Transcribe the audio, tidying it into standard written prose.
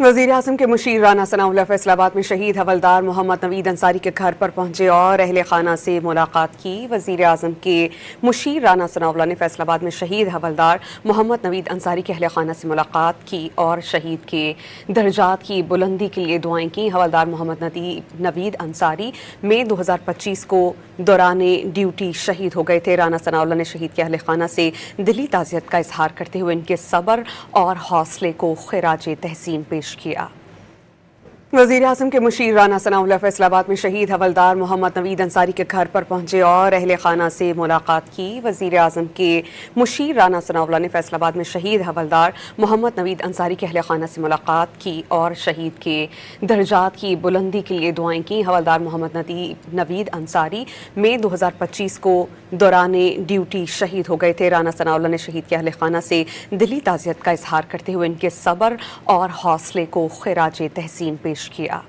वज़ीर आज़म के मुशीर राना सनाउल्लाह फैसलाबाद में शहीद हवलदार मोहम्मद नवीद अंसारी के घर पर पहुंचे और अहले खाना से मुलाकात की। वज़ीर आज़म के मुशीर राना सनाउल्लाह ने फैसलाबाद में शहीद हवलदार मोहम्मद नवीद अंसारी के अहले खाना से मुलाकात की और शहीद के दर्जात की बुलंदी के लिए दुआएं की। हवलदार मोहम्मद नवीद अंसारी मई 2025 को दौराने ड्यूटी शहीद हो गए थे। राना सनाउल्लाह ने शहीद के अहले खाना से दिली ताज़ियत का इजहार करते हुए इनके सब्र और हौसले को खिराजे तहसीन पेश किया। वज़ीर आज़म के मुशीर राना सनाउल्लाह फैसलाबाद में शहीद हवलदार मोहम्मद नवीद अंसारी के घर पर पहुंचे और अहले खाना से मुलाकात की। वज़ीर आज़म के मुशीर राना सनाउल्लाह ने फैसलाबाद में शहीद हवलदार मोहम्मद नवीद अंसारी के अहले खाना से मुलाकात की और शहीद के दर्जात की बुलंदी के लिए दुआएं की। हवलदार मोहम्मद नवीद अंसारी मई 2025 को दौराने ड्यूटी शहीद हो गए थे। राना सनाउल्लाह ने शहीद के अहले खाना से दिली ताज़ियत का इजहार करते हुए इनके सब्र और हौसले को खिराजे तहसीन पेश किया।